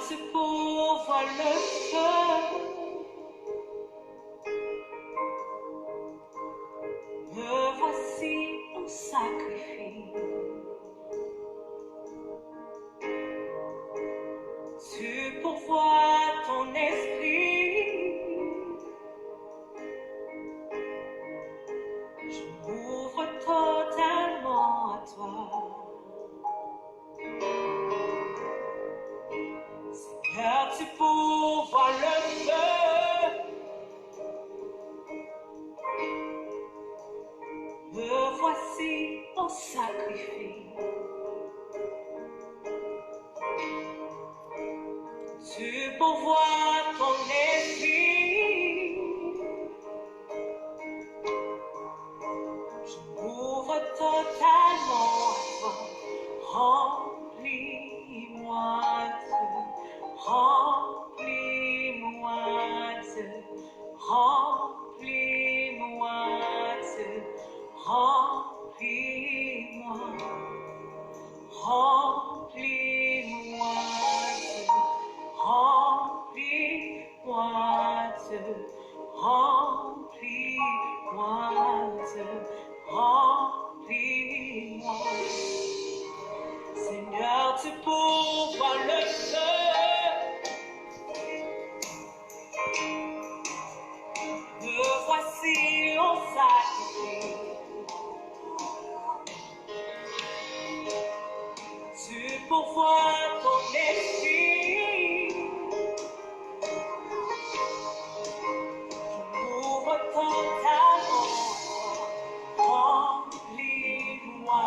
Regarde ce pauvre le feu. Me voici en sacrifice. Tu pourvois ton esprit. Je m'ouvre totalement à toi. Seigneur, tu pourvois le feu. Me voici en sacrifice. Tu pourvois ton esprit. Je m'ouvre totalement à toi. Remplis-moi Dieu. Remplis-moi Dieu. Remplis-moi Dieu. Remplis-moi. Remplis-moi Dieu. Remplis-moi Dieu. Remplis-moi Dieu. Remplis-moi. Seigneur, tu pourvois le feu. Me voici en sacrifice. Tu pourvois ton esprit. Je m'ouvre totalement. Remplis-moi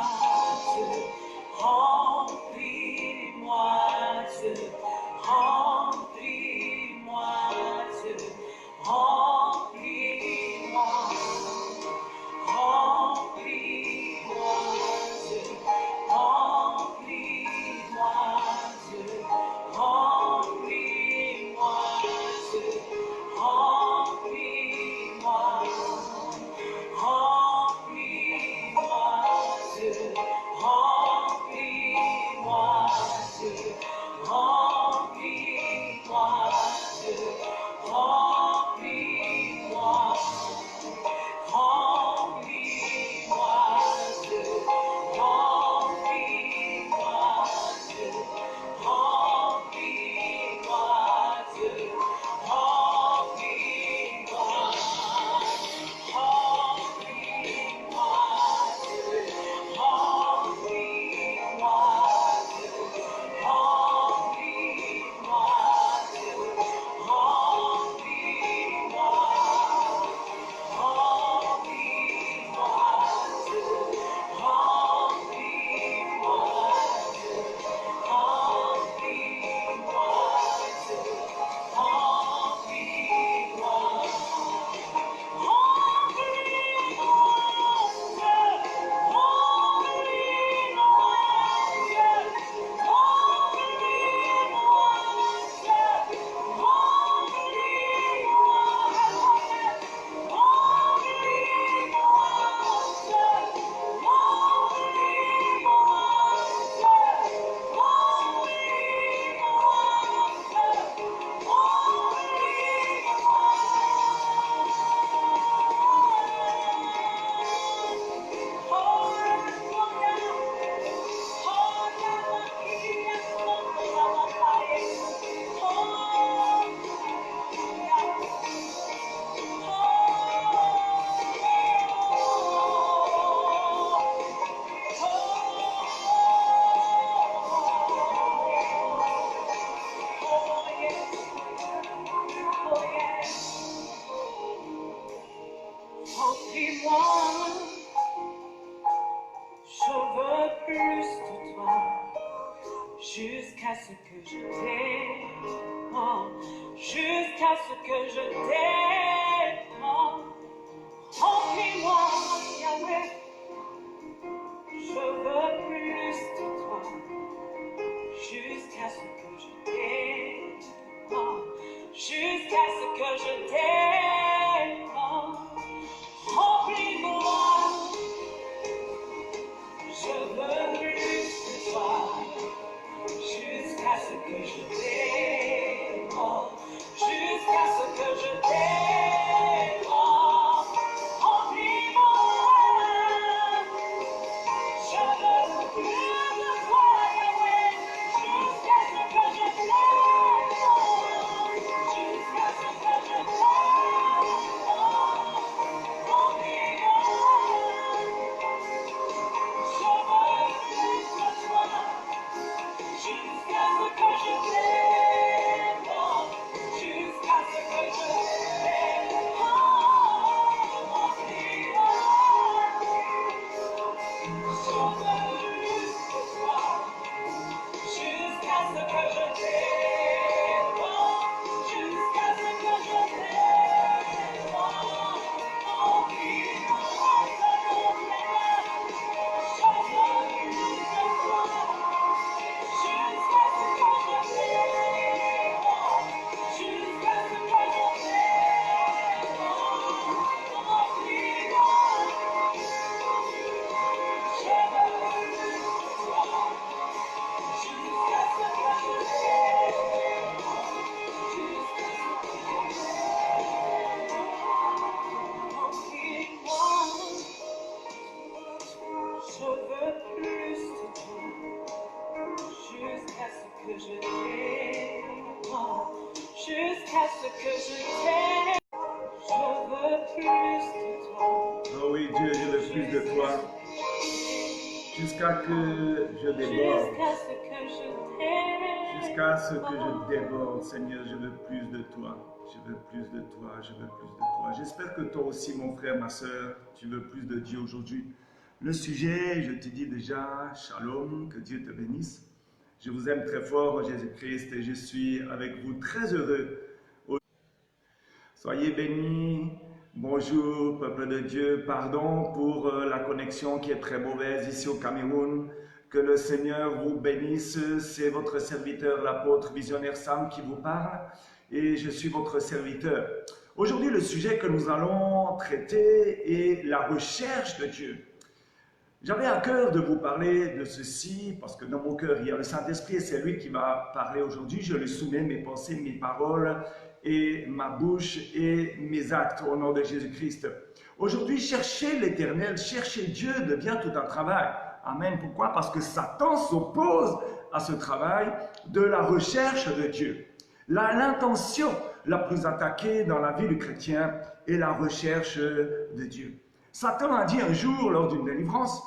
Dieu. Remplis-moi Dieu. Remplis-moi Dieu. Remplis-moi. Remplis-moi Dieu. Remplis-moi Dieu. Remplis-moi Dieu. Remplis-moi. Remplis-moi Dieu. Remplis-moi Dieu. Remplis-moi Dieu. Remplis-moi. Remplis-moi Dieu. Remplis-moi Dieu. Remplis-moi Dieu. Remplis-moi. Remplis-moi, je veux plus de toi, jusqu'à ce que je t'aime, jusqu'à ce que je t'aime. Remplis-moi, Yahweh, je veux plus de toi, jusqu'à ce que je t'aime, jusqu'à ce que je t'aime. Remplis-moi, je veux plus de toi, jusqu'à ce que je t'aime. Oh oui, Dieu, je veux plus de toi. Jusqu'à que je déborde. Jusqu'à ce que je déborde, Seigneur, je veux plus de toi. Je veux plus de toi, je veux plus de toi. J'espère que toi aussi, mon frère, ma soeur, tu veux plus de Dieu aujourd'hui. Le sujet, je te dis déjà, shalom, que Dieu te bénisse. Je vous aime très fort en Jésus-Christ et je suis avec vous très heureux. Soyez bénis. Bonjour, peuple de Dieu. Pardon pour la connexion qui est très mauvaise ici au Cameroun. Que le Seigneur vous bénisse. C'est votre serviteur, l'apôtre visionnaire Sam, qui vous parle. Et je suis votre serviteur. Aujourd'hui, le sujet que nous allons traiter est la recherche de Dieu. J'avais à cœur de vous parler de ceci parce que dans mon cœur, il y a le Saint-Esprit et c'est lui qui m'a parlé aujourd'hui. Je lui soumets mes pensées, mes paroles et ma bouche et mes actes au nom de Jésus-Christ. Aujourd'hui, chercher l'Éternel, chercher Dieu devient tout un travail. Amen. Pourquoi? Parce que Satan s'oppose à ce travail de la recherche de Dieu. L'intention la plus attaquée dans la vie du chrétien est la recherche de Dieu. Satan a dit un jour lors d'une délivrance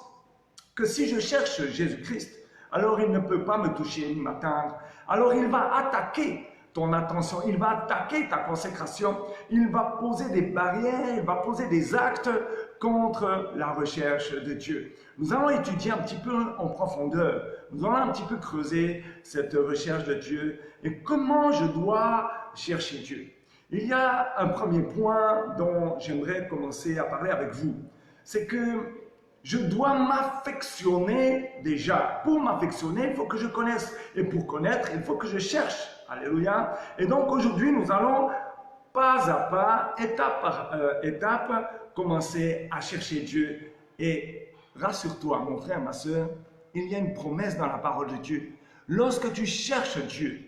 que si je cherche Jésus-Christ, alors il ne peut pas me toucher ni m'atteindre. Alors il va attaquer ton attention, il va attaquer ta consécration, il va poser des barrières, il va poser des actes contre la recherche de Dieu. Nous allons étudier un petit peu en profondeur, nous allons un petit peu creuser cette recherche de Dieu et comment je dois chercher Dieu. Il y a un premier point dont j'aimerais commencer à parler avec vous, c'est que je dois m'affectionner déjà. Pour m'affectionner, il faut que je connaisse. Et pour connaître, il faut que je cherche. Alléluia. Et donc aujourd'hui, nous allons pas à pas, étape par étape, commencer à chercher Dieu. Et rassure-toi, mon frère, ma soeur, il y a une promesse dans la parole de Dieu. Lorsque tu cherches Dieu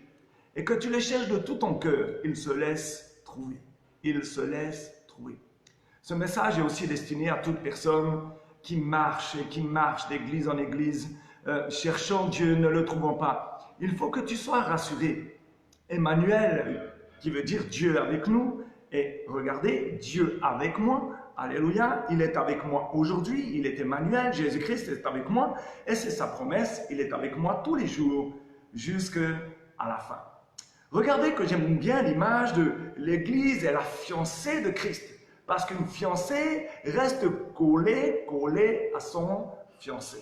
et que tu le cherches de tout ton cœur, il se laisse trouver. Il se laisse trouver. Ce message est aussi destiné à toute personne qui marche d'église en église, cherchant Dieu, ne le trouvant pas. Il faut que tu sois rassuré. Emmanuel, qui veut dire Dieu avec nous, et regardez, Dieu avec moi, alléluia, il est avec moi aujourd'hui, il est Emmanuel, Jésus-Christ est avec moi, et c'est sa promesse, il est avec moi tous les jours, jusqu'à la fin. Regardez que j'aime bien l'image de l'église et la fiancée de Christ. Parce qu'une fiancée reste collée à son fiancé.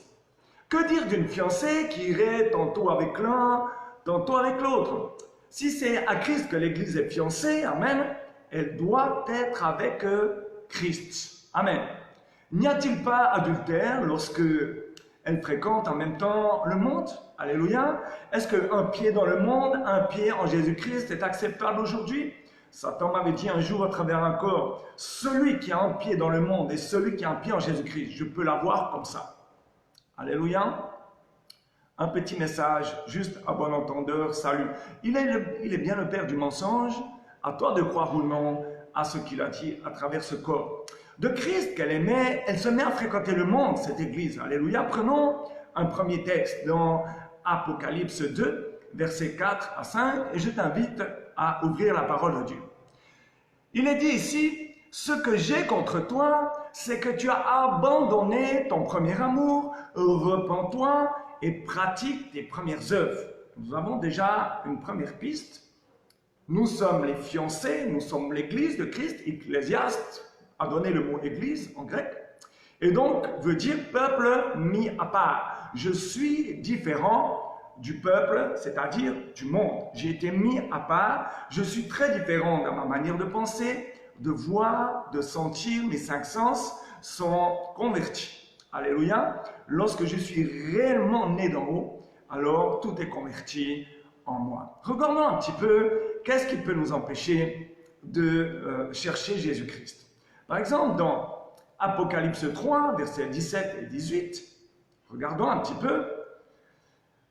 Que dire d'une fiancée qui irait tantôt avec l'un, tantôt avec l'autre? Si c'est à Christ que l'Église est fiancée, amen, elle doit être avec Christ. Amen. N'y a-t-il pas adultère lorsque elle fréquente en même temps le monde? Alléluia. Est-ce qu'un pied dans le monde, un pied en Jésus-Christ est acceptable aujourd'hui? Satan m'avait dit un jour à travers un corps, celui qui a un pied dans le monde et celui qui a un pied en Jésus-Christ, je peux l'avoir comme ça. Alléluia. Un petit message, juste à bon entendeur, salut. Il est bien le père du mensonge, à toi de croire ou non à ce qu'il a dit à travers ce corps. De Christ qu'elle aimait, elle se met à fréquenter le monde, cette église. Alléluia. Prenons un premier texte dans Apocalypse 2, versets 4 à 5, et je t'invite à ouvrir la parole de Dieu. Il est dit ici, ce que j'ai contre toi, c'est que tu as abandonné ton premier amour, repens-toi et pratique tes premières œuvres. nous avons déjà une première piste. Nous sommes les fiancés, nous sommes l'église de Christ. Ecclésiaste a donné le mot église en grec. Et donc, veut dire peuple mis à part. Je suis différent du peuple, c'est-à-dire du monde. J'ai été mis à part. Je suis très différent dans ma manière de penser, de voir, de sentir. Mes 5 sens sont convertis. Alléluia. Lorsque je suis réellement né d'en haut, alors tout est converti en moi. Regardons un petit peu qu'est-ce qui peut nous empêcher de chercher Jésus-Christ. Par exemple, dans Apocalypse 3, versets 17 et 18, regardons un petit peu.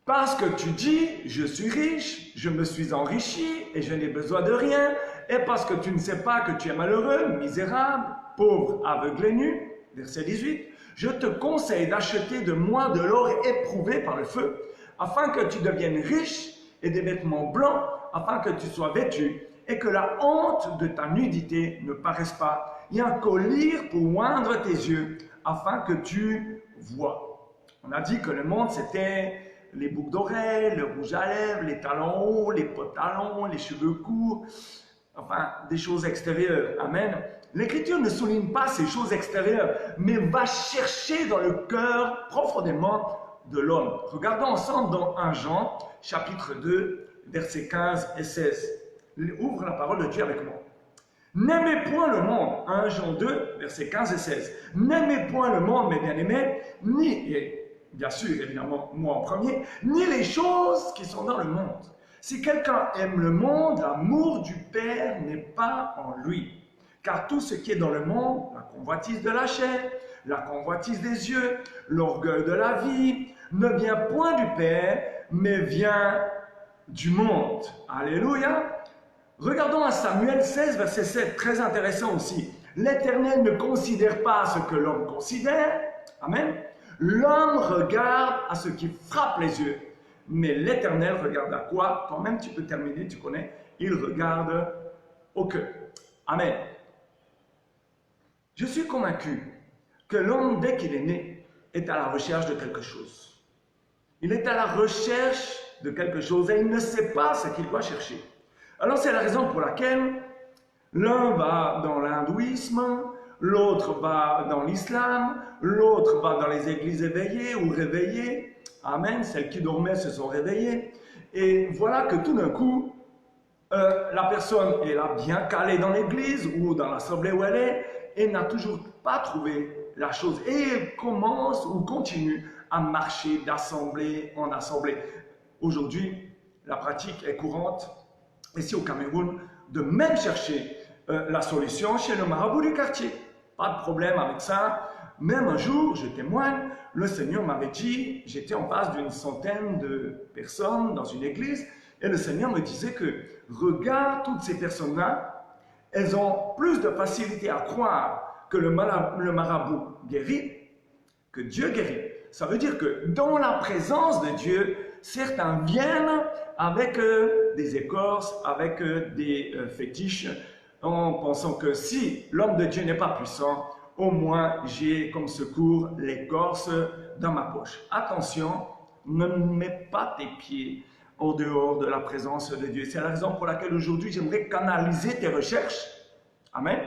Parce que tu dis, je suis riche, je me suis enrichi et je n'ai besoin de rien, et parce que tu ne sais pas que tu es malheureux, misérable, pauvre, aveugle et nu, verset 18, je te conseille d'acheter de moi de l'or éprouvé par le feu, afin que tu deviennes riche et des vêtements blancs, afin que tu sois vêtu et que la honte de ta nudité ne paraisse pas, et un collier pour oindre tes yeux, afin que tu vois. On a dit que le monde, c'était les boucles d'oreilles, le rouge à lèvres, les talons hauts, les pantalons, les cheveux courts, enfin, des choses extérieures. Amen. L'Écriture ne souligne pas ces choses extérieures, mais va chercher dans le cœur profondément de l'homme. Regardons ensemble dans 1 Jean, chapitre 2, versets 15 et 16. Ouvre la parole de Dieu avec moi. N'aimez point le monde. 1 Jean 2, versets 15 et 16. N'aimez point le monde, mes bien-aimés, et bien sûr, évidemment, moi en premier, ni les choses qui sont dans le monde. Si quelqu'un aime le monde, l'amour du Père n'est pas en lui. Car tout ce qui est dans le monde, la convoitise de la chair, la convoitise des yeux, l'orgueil de la vie, ne vient point du Père, mais vient du monde. Alléluia. Regardons à Samuel 16, verset 7, très intéressant aussi. L'Éternel ne considère pas ce que l'homme considère. Amen. L'homme regarde à ce qui frappe les yeux, mais l'Éternel regarde à quoi? Toi-même, tu peux terminer, tu connais. Il regarde au cœur. Amen. Je suis convaincu que l'homme, dès qu'il est né, est à la recherche de quelque chose. Il est à la recherche de quelque chose et il ne sait pas ce qu'il doit chercher. Alors c'est la raison pour laquelle l'un va dans l'hindouisme, l'autre va dans l'islam, l'autre va dans les églises éveillées ou réveillées. Amen, celles qui dormaient se sont réveillées. Et voilà que tout d'un coup, la personne est là bien calée dans l'église ou dans l'assemblée où elle est et n'a toujours pas trouvé la chose. Et elle commence ou continue à marcher d'assemblée en assemblée. Aujourd'hui, la pratique est courante, ici au Cameroun, de même chercher la solution chez le marabout du quartier. Pas de problème avec ça. Même un jour, je témoigne, le Seigneur m'avait dit, j'étais en face d'une centaine de personnes dans une église, et le Seigneur me disait que, regarde toutes ces personnes-là, elles ont plus de facilité à croire que le marabout guérit, que Dieu guérit. Ça veut dire que dans la présence de Dieu, certains viennent avec des écorces, avec des fétiches, en pensant que si l'homme de Dieu n'est pas puissant, au moins j'ai comme secours l'écorce dans ma poche. Attention, ne mets pas tes pieds au dehors de la présence de Dieu. C'est la raison pour laquelle aujourd'hui j'aimerais canaliser tes recherches, amen,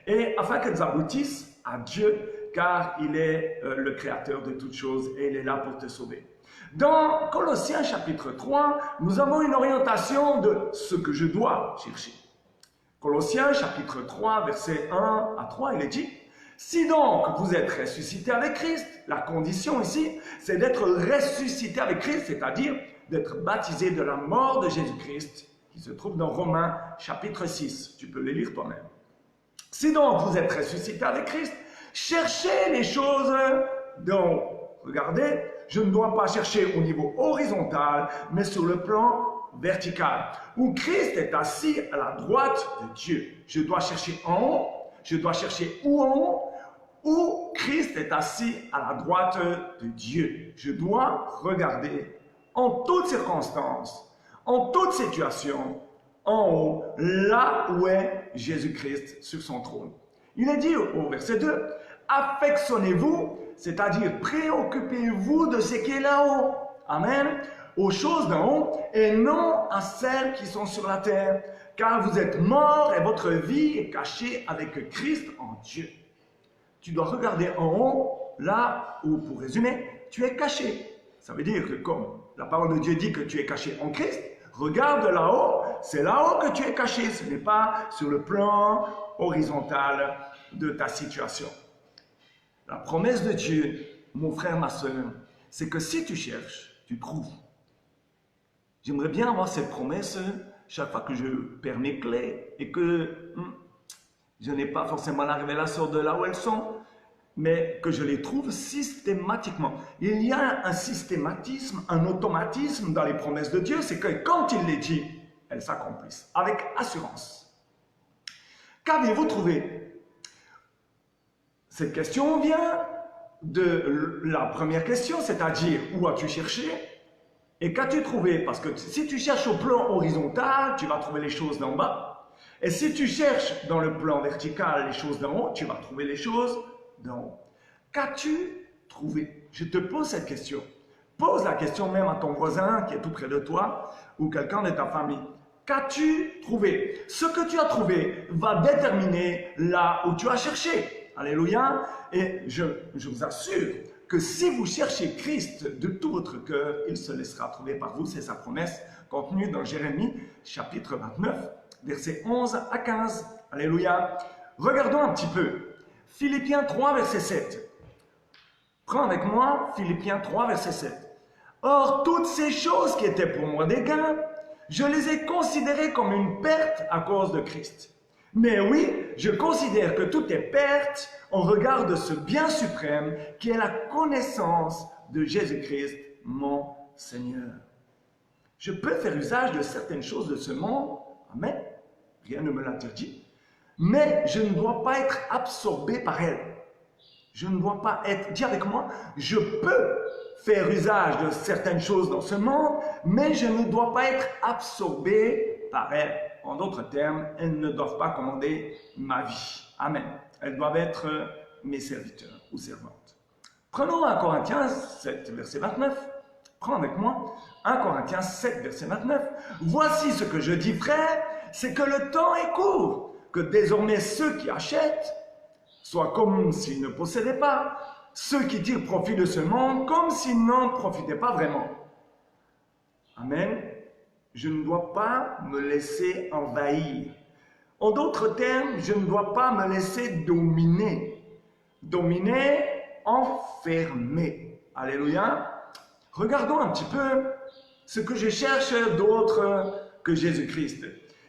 et afin qu'elles aboutissent à Dieu, car il est le créateur de toutes choses et il est là pour te sauver. Dans Colossiens chapitre 3, nous avons une orientation de ce que je dois chercher. Colossiens chapitre 3, versets 1 à 3, il est dit « Si donc vous êtes ressuscité avec Christ », la condition ici, c'est d'être ressuscité avec Christ, c'est-à-dire d'être baptisé de la mort de Jésus-Christ, qui se trouve dans Romains chapitre 6. Tu peux les lire toi-même. « Si donc vous êtes ressuscité avec Christ, cherchez les choses dont, regardez, je ne dois pas chercher au niveau horizontal, mais sur le plan vertical, où Christ est assis à la droite de Dieu. Je dois chercher en haut, je dois chercher où en haut, où Christ est assis à la droite de Dieu. Je dois regarder en toutes circonstances, en toute situation, en haut, là où est Jésus-Christ sur son trône. Il est dit au verset 2, « Affectionnez-vous », c'est-à-dire préoccupez-vous de ce qui est là-haut. Amen. aux choses d'en haut et non à celles qui sont sur la terre, car vous êtes morts et votre vie est cachée avec Christ en Dieu. Tu dois regarder en haut, là où, pour résumer, tu es caché. Ça veut dire que comme la parole de Dieu dit que tu es caché en Christ, regarde là-haut, c'est là-haut que tu es caché, ce n'est pas sur le plan horizontal de ta situation. La promesse de Dieu, mon frère, ma soeur, c'est que si tu cherches, tu trouves. J'aimerais bien avoir cette promesse chaque fois que je perds mes clés et que je n'ai pas forcément la révélation de là où elles sont, mais que je les trouve systématiquement. Il y a un systématisme, un automatisme dans les promesses de Dieu, c'est que quand il les dit, elles s'accomplissent avec assurance. Qu'avez-vous trouvé? Cette question vient de la première question, c'est-à-dire où as-tu cherché et qu'as-tu trouvé? Parce que si tu cherches au plan horizontal, tu vas trouver les choses d'en bas. Et si tu cherches dans le plan vertical les choses d'en haut, tu vas trouver les choses d'en haut. Qu'as-tu trouvé? Je te pose cette question. Pose la question même à ton voisin qui est tout près de toi ou quelqu'un de ta famille. Qu'as-tu trouvé? Ce que tu as trouvé va déterminer là où tu as cherché. Alléluia. Et je vous assure que si vous cherchez Christ de tout votre cœur, il se laissera trouver par vous. C'est sa promesse contenue dans Jérémie, chapitre 29, versets 11 à 15. Alléluia. Regardons un petit peu. Philippiens 3, verset 7. Prends avec moi Philippiens 3, verset 7. Or, toutes ces choses qui étaient pour moi des gains, je les ai considérées comme une perte à cause de Christ. Mais oui, je considère que tout est perte en regard de ce bien suprême qui est la connaissance de Jésus-Christ, mon Seigneur. Je peux faire usage de certaines choses de ce monde, amen, rien ne me l'interdit, mais je ne dois pas être absorbé par elles. Je ne dois pas être, dis avec moi, je peux faire usage de certaines choses dans ce monde, mais je ne dois pas être absorbé par elles. En d'autres termes, elles ne doivent pas commander ma vie. Amen. Elles doivent être mes serviteurs ou servantes. Prenons 1 Corinthiens 7, verset 29. Prends avec moi 1 Corinthiens 7, verset 29. Voici ce que je dis, frère, c'est que le temps est court, que désormais ceux qui achètent soient comme s'ils ne possédaient pas, ceux qui tirent profit de ce monde comme s'ils n'en profitaient pas vraiment. Amen. Je ne dois pas me laisser envahir. En d'autres termes, je ne dois pas me laisser dominer. Dominer, enfermer. Alléluia. Regardons un petit peu ce que je cherche d'autre que Jésus-Christ.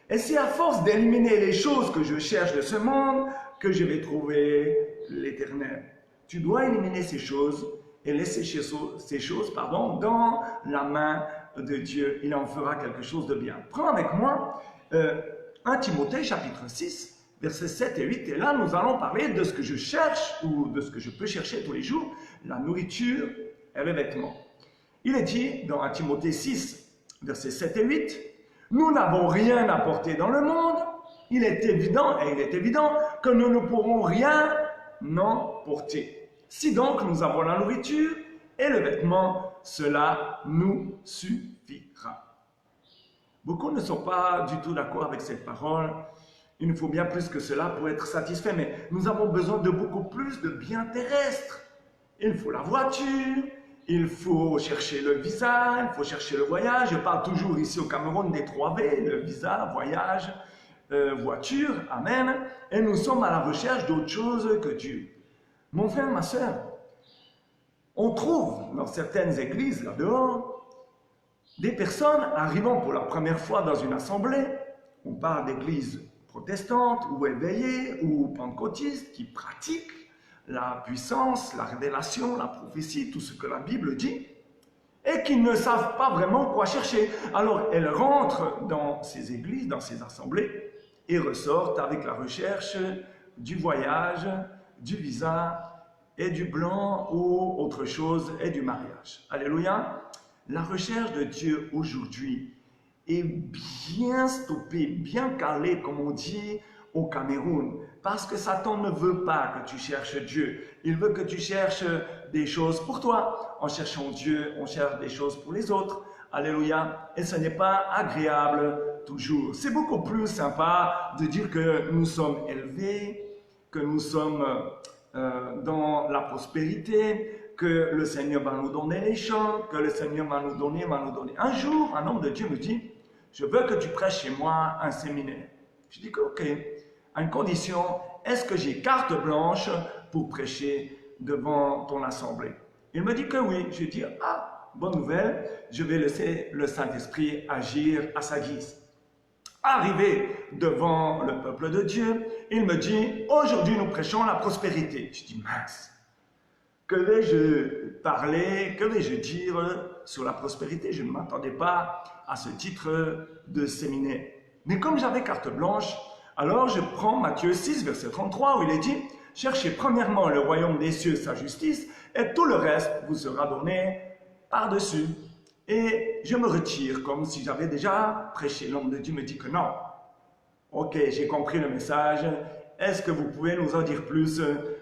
Et c'est à force d'éliminer les choses que je cherche de ce monde que je vais trouver l'éternel. Tu dois éliminer ces choses et laisser ces choses dans la main de Dieu. Il en fera quelque chose de bien. Prends avec moi 1 Timothée chapitre 6, versets 7 et 8. Et là, nous allons parler de ce que je cherche ou de ce que je peux chercher tous les jours, la nourriture et les vêtements. Il est dit dans 1 Timothée 6, versets 7 et 8, « Nous n'avons rien apporté dans le monde. Il est évident que nous ne pourrons rien en porter. Si donc nous avons la nourriture et le vêtement, cela nous suffira. » Beaucoup ne sont pas du tout d'accord avec cette parole. Il nous faut bien plus que cela pour être satisfait, mais nous avons besoin de beaucoup plus de biens terrestres. Il faut la voiture, il faut chercher le visa, il faut chercher le voyage. Je parle toujours ici au Cameroun des 3V, le visa, voyage, voiture, amen. Et nous sommes à la recherche d'autre chose que Dieu. Mon frère, ma soeur, on trouve dans certaines églises là-dehors des personnes arrivant pour la première fois dans une assemblée. On parle d'églises protestantes ou éveillées ou pentecôtistes qui pratiquent la puissance, la révélation, la prophétie, tout ce que la Bible dit, et qui ne savent pas vraiment quoi chercher. Alors elles rentrent dans ces églises, dans ces assemblées, et ressortent avec la recherche du voyage, du visa, et du blanc ou autre chose, et du mariage. Alléluia. La recherche de Dieu aujourd'hui est bien stoppée, bien calée, comme on dit au Cameroun, parce que Satan ne veut pas que tu cherches Dieu. Il veut que tu cherches des choses pour toi. En cherchant Dieu, on cherche des choses pour les autres. Alléluia. Et ce n'est pas agréable toujours. C'est beaucoup plus sympa de dire que nous sommes élevés, que nous sommes dans la prospérité, que le Seigneur va nous donner les champs, que le Seigneur va nous donner. Un jour, un homme de Dieu me dit, je veux que tu prêches chez moi un séminaire. Je dis que ok, à une condition, est-ce que j'ai carte blanche pour prêcher devant ton assemblée? Il me dit que oui. Je dis, ah, bonne nouvelle, je vais laisser le Saint-Esprit agir à sa guise. Arrivé devant le peuple de Dieu, il me dit, aujourd'hui nous prêchons la prospérité. Je dis, mince, que vais-je parler, que vais-je dire sur la prospérité? Je ne m'attendais pas à ce titre de séminaire. Mais comme j'avais carte blanche, alors je prends Matthieu 6, verset 33, où il est dit, « Cherchez premièrement le royaume des cieux, sa justice, et tout le reste vous sera donné par-dessus. » Et je me retire comme si j'avais déjà prêché. L'homme de Dieu me dit que non. Ok, j'ai compris le message. Est-ce que vous pouvez nous en dire plus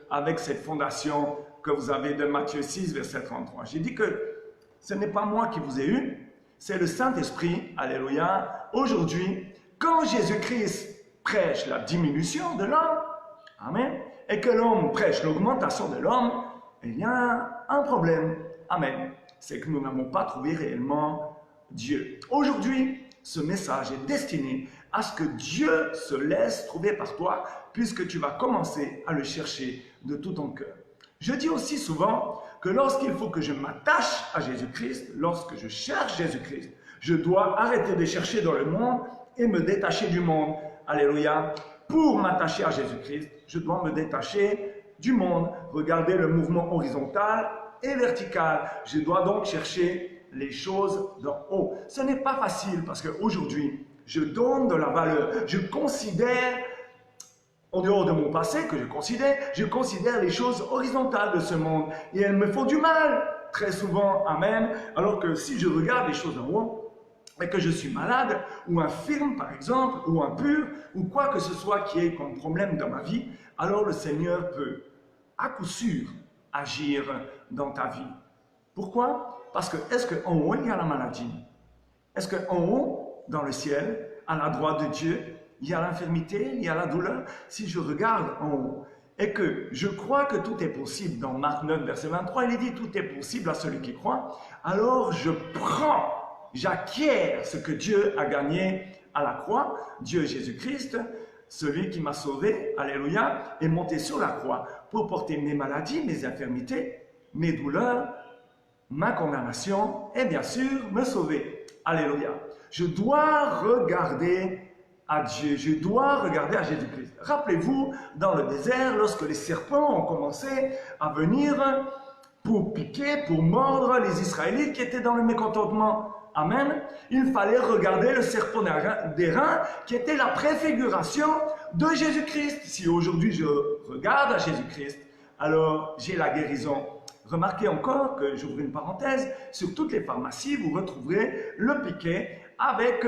avec cette fondation que vous avez de Matthieu 6, verset 33? J'ai dit que ce n'est pas moi qui vous ai eu, c'est le Saint-Esprit, alléluia. Aujourd'hui, quand Jésus-Christ prêche la diminution de l'homme, amen, et que l'homme prêche l'augmentation de l'homme, il y a un problème, amen. C'est que nous n'avons pas trouvé réellement Dieu. Aujourd'hui, ce message est destiné à ce que Dieu se laisse trouver par toi, puisque tu vas commencer à le chercher de tout ton cœur. Je dis aussi souvent que lorsqu'il faut que je m'attache à Jésus-Christ, lorsque je cherche Jésus-Christ, je dois arrêter de chercher dans le monde et me détacher du monde. Alléluia. Pour m'attacher à Jésus-Christ, je dois me détacher du monde. Regardez le mouvement horizontal et vertical. Je dois donc chercher les choses d'en haut. Ce n'est pas facile parce qu'aujourd'hui, je donne de la valeur. Je considère, en dehors de mon passé que je considère les choses horizontales de ce monde. Et elles me font du mal, très souvent, amen. Alors que si je regarde les choses d'en haut, et que je suis malade, ou infirme par exemple, ou impur, ou quoi que ce soit qui ait comme problème dans ma vie, alors le Seigneur peut, à coup sûr, agir dans ta vie. Pourquoi? Parce que est-ce qu'en haut, il y a la maladie? Est-ce qu'en haut, dans le ciel, à la droite de Dieu, il y a l'infirmité, il y a la douleur? Si je regarde en haut et que je crois que tout est possible, dans Marc 9, verset 23, il est dit tout est possible à celui qui croit, alors je prends, j'acquiers ce que Dieu a gagné à la croix, Dieu Jésus-Christ, celui qui m'a sauvé, alléluia, est monté sur la croix pour porter mes maladies, mes infirmités, mes douleurs, ma condamnation et bien sûr me sauver. Alléluia. Je dois regarder à Dieu, je dois regarder à Jésus-Christ. Rappelez-vous, dans le désert, lorsque les serpents ont commencé à venir pour piquer, pour mordre les Israélites qui étaient dans le mécontentement. Amen. Il fallait regarder le serpent d'airain qui était la préfiguration de Jésus-Christ. Si aujourd'hui je regarde à Jésus-Christ, alors j'ai la guérison. Remarquez encore que, j'ouvre une parenthèse, sur toutes les pharmacies, vous retrouverez le piquet avec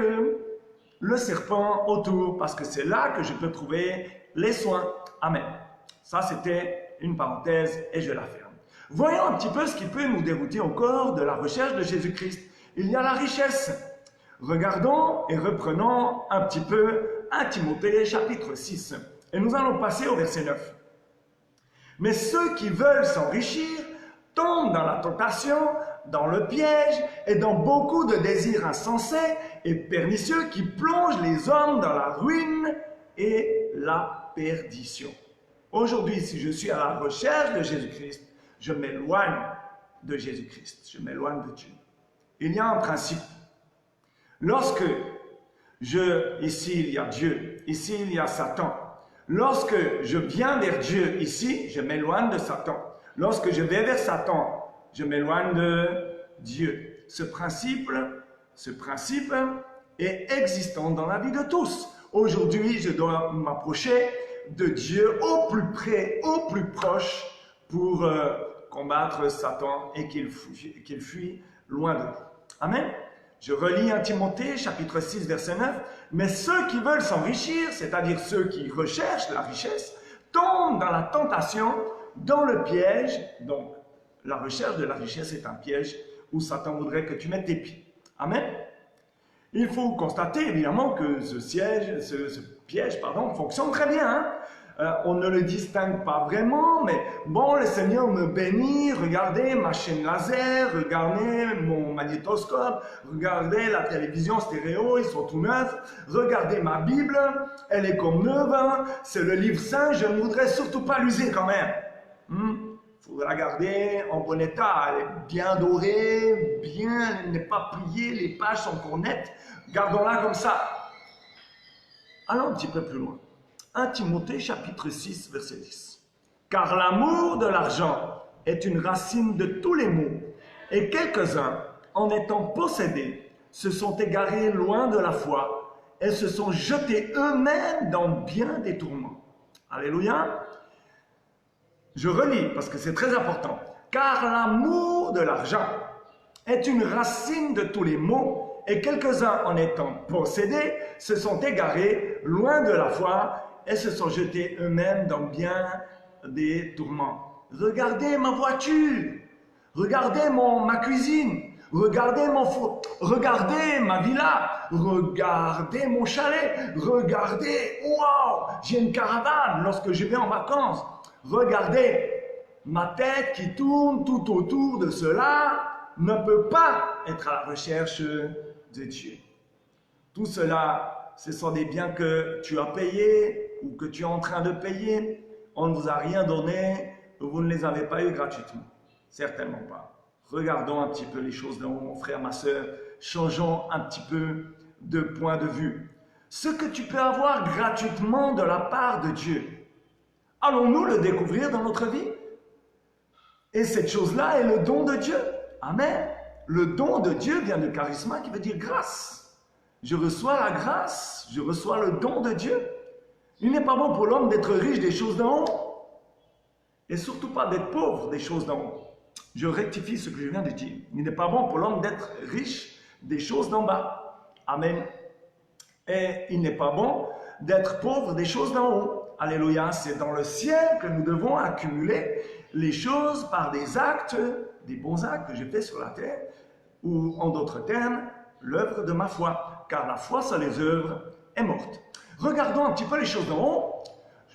le serpent autour, parce que c'est là que je peux trouver les soins. Amen. Ça, c'était une parenthèse et je la ferme. Voyons un petit peu ce qui peut nous dérouter encore de la recherche de Jésus-Christ. Il y a la richesse. Regardons et reprenons un petit peu 1 Timothée chapitre 6. Et nous allons passer au verset 9. Mais ceux qui veulent s'enrichir tombent dans la tentation, dans le piège et dans beaucoup de désirs insensés et pernicieux qui plongent les hommes dans la ruine et la perdition. Aujourd'hui, si je suis à la recherche de Jésus-Christ, je m'éloigne de Jésus-Christ, je m'éloigne de Dieu. Il y a un principe. Lorsque ici il y a Dieu, ici il y a Satan. Lorsque je viens vers Dieu ici, je m'éloigne de Satan. Lorsque je vais vers Satan, je m'éloigne de Dieu. Ce principe est existant dans la vie de tous. Aujourd'hui, je dois m'approcher de Dieu au plus près, au plus proche pour combattre Satan et qu'il fuit loin de nous. Amen. Je relis 1 Timothée, chapitre 6, verset 9. « Mais ceux qui veulent s'enrichir, c'est-à-dire ceux qui recherchent la richesse, tombent dans la tentation, dans le piège. » Donc, la recherche de la richesse est un piège où Satan voudrait que tu mettes tes pieds. Amen. Il faut constater évidemment que ce piège fonctionne très bien. Hein? On ne le distingue pas vraiment, mais bon, le Seigneur me bénit, regardez ma chaîne laser, regardez mon magnétoscope, regardez la télévision stéréo, ils sont tout neufs, regardez ma Bible, elle est comme neuve, hein? C'est le livre saint, je ne voudrais surtout pas l'user quand même. Il faut la garder en bon état, elle est bien dorée, elle n'est pas pliée, les pages sont encore nettes, gardons-la comme ça. Allons un petit peu plus loin. 1 Timothée chapitre 6 verset 10. Car l'amour de l'argent est une racine de tous les maux, et quelques-uns, en étant possédés, se sont égarés loin de la foi et se sont jetés eux-mêmes dans bien des tourments. Alléluia. Je relis parce que c'est très important. Car l'amour de l'argent est une racine de tous les maux, et quelques-uns, en étant possédés, se sont égarés loin de la foi et se sont jetés eux-mêmes dans bien des tourments. Regardez ma voiture, regardez ma cuisine, regardez mon four, regardez ma villa, regardez mon chalet, regardez, waouh, j'ai une caravane lorsque je vais en vacances. Regardez, ma tête qui tourne tout autour de cela ne peut pas être à la recherche de Dieu. Tout cela, ce sont des biens que tu as payés ou que tu es en train de payer. On ne vous a rien donné, vous ne les avez pas eu gratuitement. Certainement pas. Regardons un petit peu les choses d'en haut, mon frère, ma soeur. Changeons un petit peu de point de vue. Ce que tu peux avoir gratuitement de la part de Dieu, allons-nous le découvrir dans notre vie? Et cette chose-là est le don de Dieu. Amen. Le don de Dieu vient de charisma qui veut dire grâce. Je reçois la grâce, je reçois le don de Dieu. Il n'est pas bon pour l'homme d'être riche des choses d'en haut. Et surtout pas d'être pauvre des choses d'en haut. Je rectifie ce que je viens de dire. Il n'est pas bon pour l'homme d'être riche des choses d'en bas. Amen. Et il n'est pas bon d'être pauvre des choses d'en haut. Alléluia. C'est dans le ciel que nous devons accumuler les choses par des actes, des bons actes que j'ai faits sur la terre, ou en d'autres termes, l'œuvre de ma foi. Car la foi sans les œuvres est morte. Regardons un petit peu les choses d'en haut.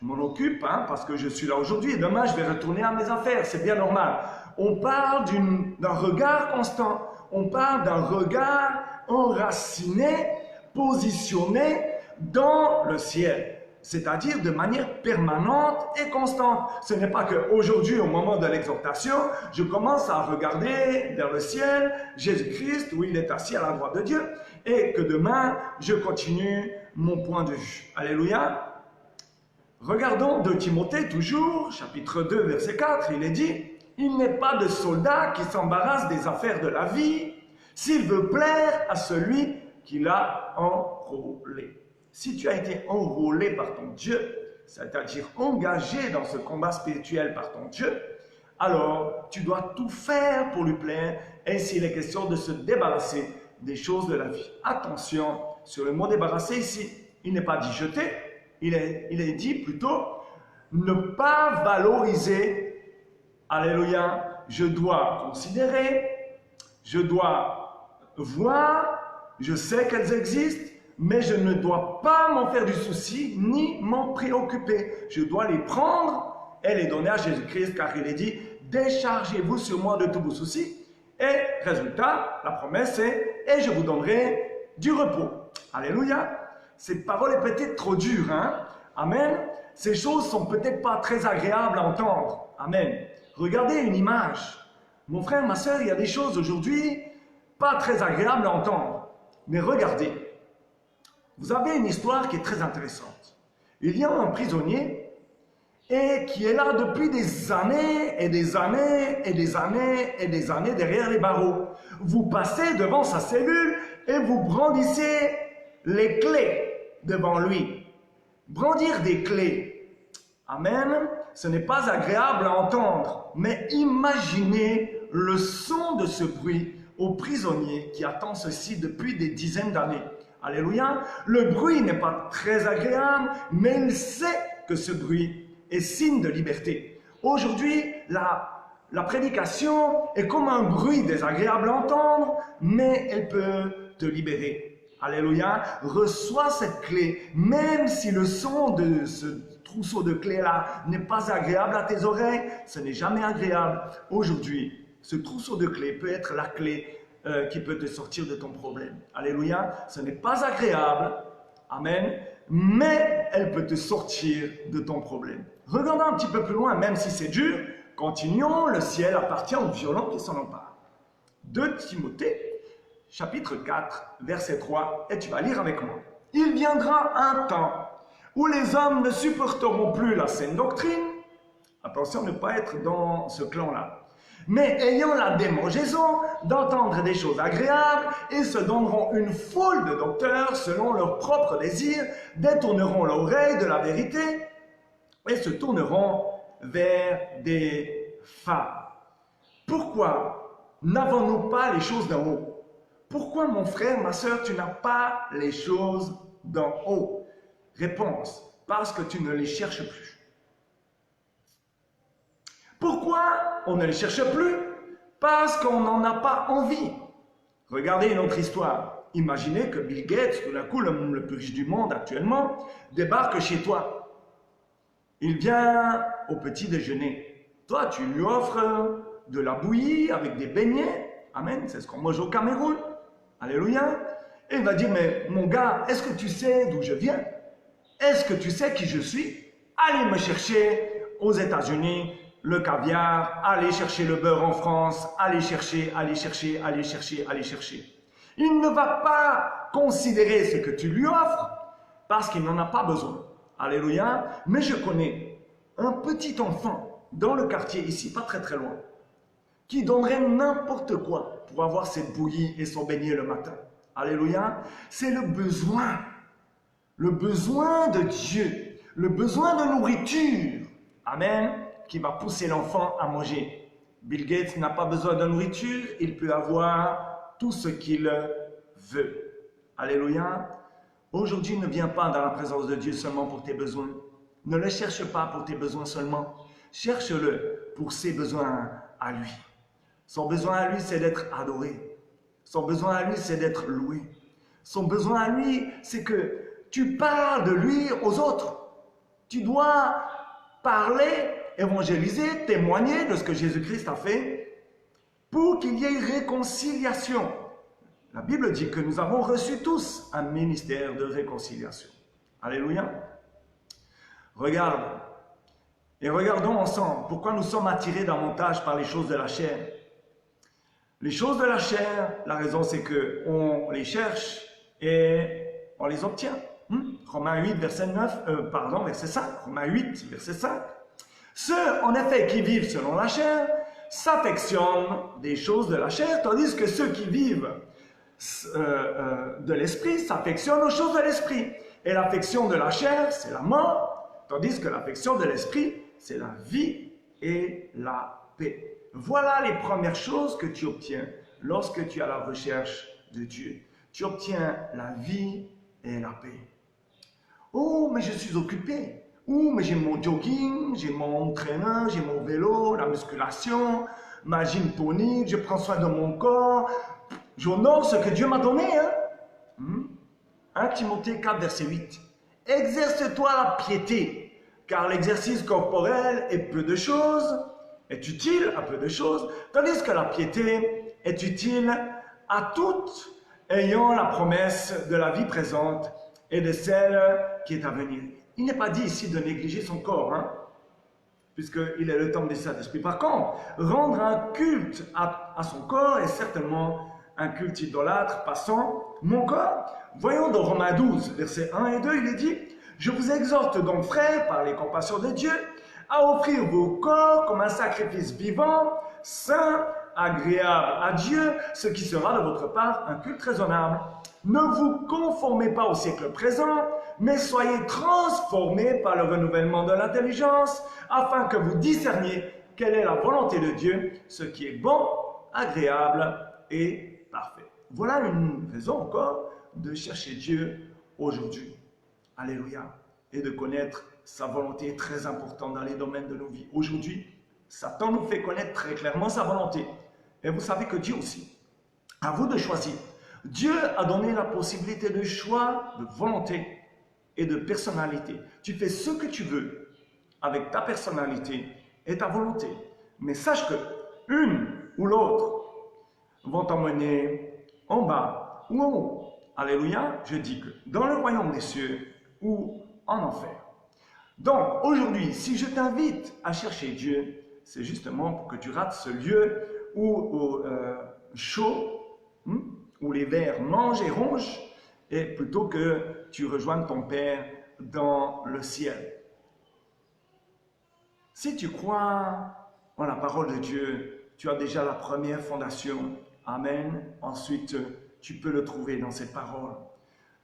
Je m'en occupe parce que je suis là aujourd'hui et demain je vais retourner à mes affaires, c'est bien normal. On parle d'un regard constant, on parle d'un regard enraciné, positionné dans le ciel, c'est-à-dire de manière permanente et constante. Ce n'est pas qu'aujourd'hui, au moment de l'exhortation, je commence à regarder vers le ciel, Jésus-Christ, où il est assis à la droite de Dieu, et que demain, je continue mon point de vue. Alléluia. Regardons 2 Timothée, toujours, chapitre 2, verset 4, il est dit « Il n'est pas de soldat qui s'embarrasse des affaires de la vie, s'il veut plaire à celui qui l'a enrôlé. » Si tu as été enrôlé par ton Dieu, c'est-à-dire engagé dans ce combat spirituel par ton Dieu, alors tu dois tout faire pour lui plaire, et s'il est question de se débarrasser des choses de la vie. Attention, sur le mot débarrasser ici, il n'est pas dit jeter, il est dit plutôt ne pas valoriser. Alléluia, je dois considérer, je dois voir, je sais qu'elles existent, mais je ne dois pas m'en faire du souci ni m'en préoccuper. Je dois les prendre et les donner à Jésus-Christ car il est dit « Déchargez-vous sur moi de tous vos soucis » et résultat, la promesse est « Et je vous donnerai du repos ». Alléluia. Cette parole est peut-être trop dure, hein? Amen. Ces choses sont peut-être pas très agréables à entendre. Amen. Regardez une image. Mon frère, ma soeur, il y a des choses aujourd'hui pas très agréables à entendre. Mais regardez. Vous avez une histoire qui est très intéressante. Il y a un prisonnier et qui est là depuis des années et des années et des années et des années derrière les barreaux. Vous passez devant sa cellule et vous brandissez les clés devant lui. Brandir des clés, amen, ce n'est pas agréable à entendre, mais imaginez le son de ce bruit au prisonnier qui attend ceci depuis des dizaines d'années. Alléluia. Le bruit n'est pas très agréable, mais il sait que ce bruit est signe de liberté. Aujourd'hui, La prédication est comme un bruit désagréable à entendre, mais elle peut te libérer. Alléluia. Reçois cette clé, même si le son de ce trousseau de clés-là n'est pas agréable à tes oreilles, ce n'est jamais agréable. Aujourd'hui, ce trousseau de clés peut être la clé qui peut te sortir de ton problème. Alléluia. Ce n'est pas agréable. Amen. Mais elle peut te sortir de ton problème. Regardons un petit peu plus loin, même si c'est dur. Continuons, le ciel appartient aux violents qui s'en emparent. 2 Timothée, chapitre 4, verset 3, et tu vas lire avec moi. Il viendra un temps où les hommes ne supporteront plus la saine doctrine. Attention à ne pas être dans ce clan-là. Mais ayant la démangeaison d'entendre des choses agréables, ils se donneront une foule de docteurs selon leurs propres désirs, détourneront l'oreille de la vérité et se tourneront vers des femmes. Pourquoi n'avons-nous pas les choses d'en haut? Pourquoi, mon frère, ma soeur, tu n'as pas les choses d'en haut? Réponse, parce que tu ne les cherches plus. Pourquoi on ne les cherche plus? Parce qu'on n'en a pas envie. Regardez une autre histoire. Imaginez que Bill Gates, tout d'un coup l'homme le plus riche du monde actuellement, débarque chez toi. Il vient au petit déjeuner. Toi, tu lui offres de la bouillie avec des beignets. Amen, c'est ce qu'on mange au Cameroun. Alléluia. Et il va dire, mais mon gars, est-ce que tu sais d'où je viens? Est-ce que tu sais qui je suis? Allez me chercher aux États-Unis le caviar, allez chercher le beurre en France, allez chercher. Il ne va pas considérer ce que tu lui offres parce qu'il n'en a pas besoin. Alléluia. Mais je connais un petit enfant dans le quartier ici, pas très très loin, qui donnerait n'importe quoi pour avoir cette bouillie et son beignet le matin. Alléluia. C'est le besoin de Dieu, le besoin de nourriture. Amen. Qui va pousser l'enfant à manger. Bill Gates n'a pas besoin de nourriture, il peut avoir tout ce qu'il veut. Alléluia. Aujourd'hui, ne viens pas dans la présence de Dieu seulement pour tes besoins. Ne le cherche pas pour tes besoins seulement. Cherche-le pour ses besoins à lui. Son besoin à lui, c'est d'être adoré. Son besoin à lui, c'est d'être loué. Son besoin à lui, c'est que tu parles de lui aux autres. Tu dois parler, évangéliser, témoigner de ce que Jésus-Christ a fait pour qu'il y ait réconciliation. La Bible dit que nous avons reçu tous un ministère de réconciliation. Alléluia. Regarde, et regardons ensemble pourquoi nous sommes attirés davantage par les choses de la chair. Les choses de la chair, la raison c'est qu'on les cherche et on les obtient. Romains 8, verset 5. Romains 8, verset 5. Ceux, en effet, qui vivent selon la chair, s'affectionnent des choses de la chair, tandis que ceux qui vivent de l'esprit s'affectionnent aux choses de l'esprit. Et l'affection de la chair, c'est la mort, tandis que l'affection de l'esprit, c'est la vie et la paix. Voilà les premières choses que tu obtiens lorsque tu es à la recherche de Dieu. Tu obtiens la vie et la paix. Oh, mais je suis occupé. Oh, mais j'ai mon jogging, j'ai mon entraîneur, j'ai mon vélo, la musculation, ma gym tonique, je prends soin de mon corps. J'honore ce que Dieu m'a donné. 1 Timothée 4, verset 8. Exerce-toi la piété, car l'exercice corporel est utile à peu de choses, tandis que la piété est utile à toutes, ayant la promesse de la vie présente et de celle qui est à venir. Il n'est pas dit ici de négliger son corps, puisqu'il est le temple du Saint-Esprit. Par contre, rendre un culte à son corps est certainement un culte idolâtre, passant mon corps. Voyons dans Romains 12, versets 1 et 2, il est dit « Je vous exhorte donc, frères, par les compassions de Dieu, à offrir vos corps comme un sacrifice vivant, saint, agréable à Dieu, ce qui sera de votre part un culte raisonnable. Ne vous conformez pas au siècle présent, mais soyez transformés par le renouvellement de l'intelligence, afin que vous discerniez quelle est la volonté de Dieu, ce qui est bon, agréable et parfait. » Voilà une raison encore de chercher Dieu aujourd'hui. Alléluia. Et de connaître sa volonté très importante dans les domaines de nos vies. Aujourd'hui, Satan nous fait connaître très clairement sa volonté. Et vous savez que Dieu aussi. À vous de choisir. Dieu a donné la possibilité de choix, de volonté et de personnalité. Tu fais ce que tu veux avec ta personnalité et ta volonté. Mais sache que une ou l'autre vont t'emmener en bas ou en haut. Alléluia, je dis que dans le royaume des cieux ou en enfer. Donc aujourd'hui, si je t'invite à chercher Dieu, c'est justement pour que tu rates ce lieu où chaud, où les vers mangent et rongent, et plutôt que tu rejoignes ton Père dans le ciel. Si tu crois en la parole de Dieu, tu as déjà la première fondation. Amen. Ensuite, tu peux le trouver dans cette parole.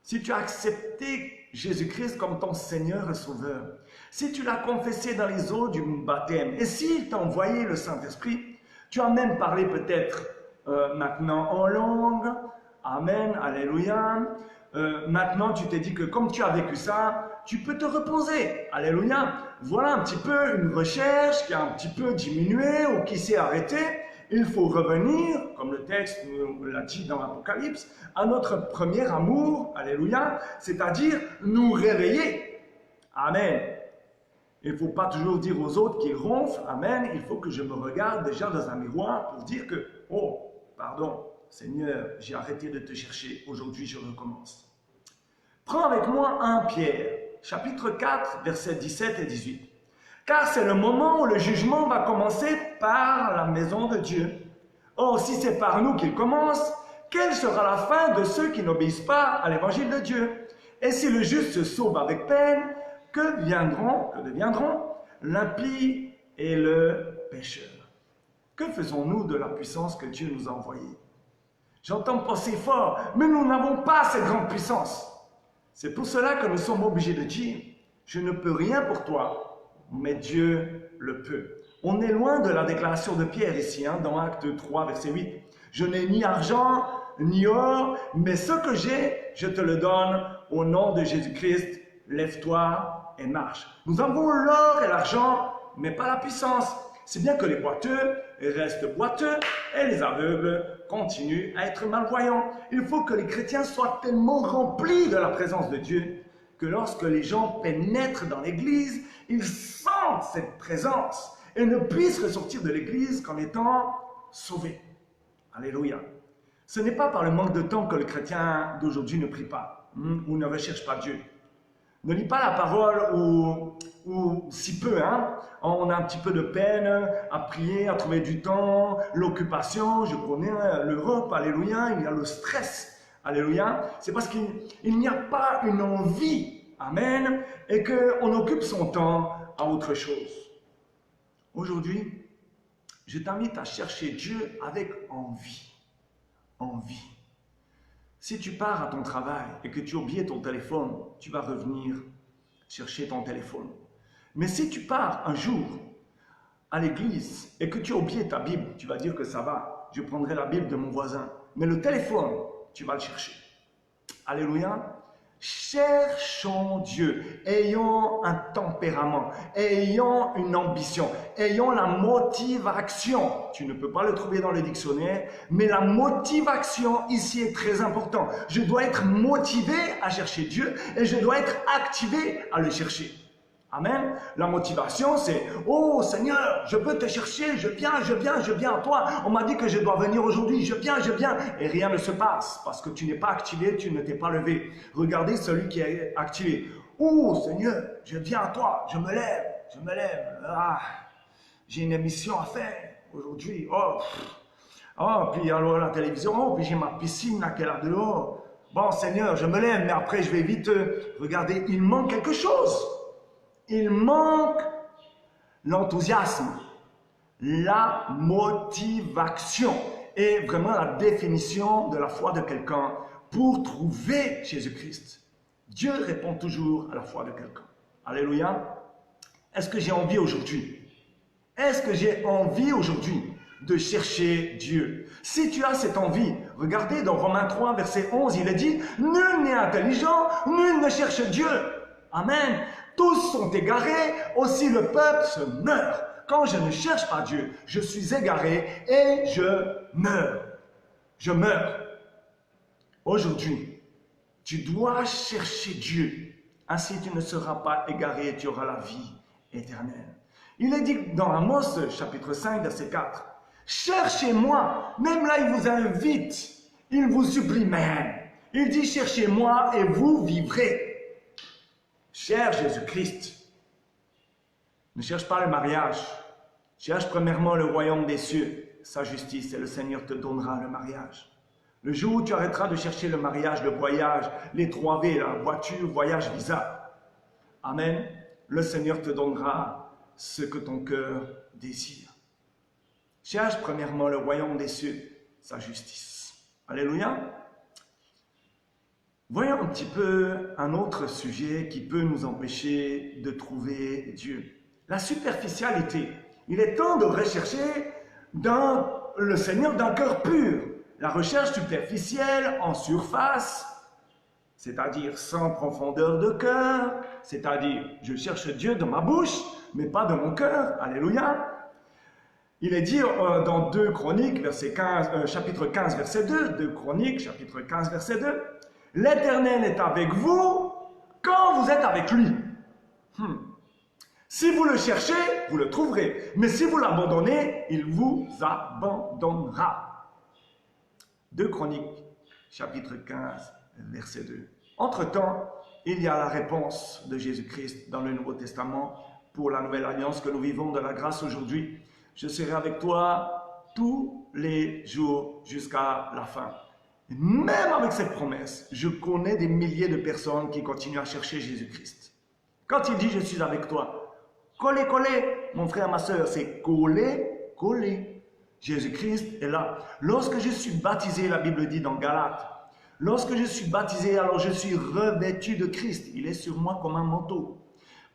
Si tu as accepté Jésus-Christ comme ton Seigneur et Sauveur, si tu l'as confessé dans les eaux du baptême, et s'il t'a envoyé le Saint-Esprit, tu as même parlé peut-être maintenant en langue. Amen, alléluia. Maintenant, tu t'es dit que comme tu as vécu ça, tu peux te reposer. Alléluia. Voilà un petit peu une recherche qui a un petit peu diminué ou qui s'est arrêtée. Il faut revenir, comme le texte nous l'a dit dans l'Apocalypse, à notre premier amour. Alléluia. C'est-à-dire nous réveiller. Amen. Il ne faut pas toujours dire aux autres qu'ils ronflent. Amen. Il faut que je me regarde déjà dans un miroir pour dire que, oh, pardon, Seigneur, j'ai arrêté de te chercher. Aujourd'hui, je recommence. Prends avec moi 1 Pierre, chapitre 4, versets 17 et 18. Car c'est le moment où le jugement va commencer par la maison de Dieu. Or, si c'est par nous qu'il commence, quelle sera la fin de ceux qui n'obéissent pas à l'évangile de Dieu? Et si le juste se sauve avec peine, que deviendront l'impie et le pécheur? Que faisons-nous de la puissance que Dieu nous a envoyée? J'entends penser fort, mais nous n'avons pas cette grande puissance. C'est pour cela que nous sommes obligés de dire, je ne peux rien pour toi, mais Dieu le peut. On est loin de la déclaration de Pierre ici, dans Acte 3, verset 8. Je n'ai ni argent, ni or, mais ce que j'ai, je te le donne au nom de Jésus-Christ. Lève-toi et marche. Nous avons l'or et l'argent, mais pas la puissance. C'est bien que les boiteux restent boiteux et les aveugles continuent à être malvoyants. Il faut que les chrétiens soient tellement remplis de la présence de Dieu que lorsque les gens pénètrent dans l'église, ils sentent cette présence et ne puissent ressortir de l'église qu'en étant sauvés. Alléluia. Ce n'est pas par le manque de temps que le chrétien d'aujourd'hui ne prie pas ou ne recherche pas Dieu. Ne lis pas la parole ou si peu, on a un petit peu de peine à prier, à trouver du temps, l'occupation, je connais l'Europe, alléluia, il y a le stress, alléluia. C'est parce qu'il n'y a pas une envie, amen, et qu'on occupe son temps à autre chose. Aujourd'hui, je t'invite à chercher Dieu avec envie, envie. Si tu pars à ton travail et que tu oublies ton téléphone, tu vas revenir chercher ton téléphone. Mais si tu pars un jour à l'église et que tu as oublié ta Bible, tu vas dire que ça va, je prendrai la Bible de mon voisin. Mais le téléphone, tu vas le chercher. Alléluia. Cherchons Dieu, ayons un tempérament, ayons une ambition, ayons la motivation. Tu ne peux pas le trouver dans le dictionnaire, mais la motivation ici est très importante. Je dois être motivé à chercher Dieu et je dois être activé à le chercher. Amen. La motivation, c'est « Oh Seigneur, je veux te chercher, je viens à toi. On m'a dit que je dois venir aujourd'hui, je viens. » Et rien ne se passe parce que tu n'es pas activé, tu ne t'es pas levé. Regardez celui qui est activé. « Oh Seigneur, je viens à toi, je me lève. Ah, j'ai une émission à faire aujourd'hui. Puis alors la télévision, puis j'ai ma piscine là, qui est là dehors. Bon Seigneur, je me lève, mais après je vais vite. Regardez, il manque quelque chose. Il manque l'enthousiasme, la motivation et vraiment la définition de la foi de quelqu'un pour trouver Jésus-Christ. Dieu répond toujours à la foi de quelqu'un. Alléluia. Est-ce que j'ai envie aujourd'hui? Est-ce que j'ai envie aujourd'hui de chercher Dieu? Si tu as cette envie, regardez dans Romains 3, verset 11, il est dit « Nul n'est intelligent, nul ne cherche Dieu. » Amen. Tous sont égarés, aussi le peuple se meurt. quand je ne cherche pas Dieu, je suis égaré et je meurs. Je meurs. Aujourd'hui, tu dois chercher Dieu. Ainsi, tu ne seras pas égaré et tu auras la vie éternelle. Il est dit dans Amos, chapitre 5, verset 4, « Cherchez-moi ». Même là, il vous invite. Il vous supplie même. Il dit, « Cherchez-moi et vous vivrez ». Cher Jésus-Christ, ne cherche pas le mariage. Cherche premièrement le royaume des cieux, sa justice, et le Seigneur te donnera le mariage. Le jour où tu arrêteras de chercher le mariage, le voyage, les 3V, la voiture, voyage, visa. Amen. Le Seigneur te donnera ce que ton cœur désire. Cherche premièrement le royaume des cieux, sa justice. Alléluia. Voyons un petit peu un autre sujet qui peut nous empêcher de trouver Dieu. La superficialité. Il est temps de rechercher dans le Seigneur d'un cœur pur. La recherche superficielle en surface, c'est-à-dire sans profondeur de cœur, c'est-à-dire je cherche Dieu dans ma bouche, mais pas dans mon cœur. Alléluia. Il est dit dans 2 Chroniques, chapitre 15, verset 2, 2 Chroniques, chapitre 15, verset 2, « L'Éternel est avec vous quand vous êtes avec lui. Si vous le cherchez, vous le trouverez. Mais si vous l'abandonnez, il vous abandonnera. » 2 Chroniques, chapitre 15, verset 2. Entre-temps, il y a la réponse de Jésus-Christ dans le Nouveau Testament pour la nouvelle alliance que nous vivons de la grâce aujourd'hui. Je serai avec toi tous les jours jusqu'à la fin. Et même avec cette promesse, je connais des milliers de personnes qui continuent à chercher Jésus-Christ. Quand il dit « je suis avec toi », collez, collez, mon frère, ma soeur, c'est coller, coller. Jésus-Christ est là. Lorsque je suis baptisé, la Bible dit dans Galates, lorsque je suis baptisé, alors je suis revêtu de Christ. Il est sur moi comme un manteau.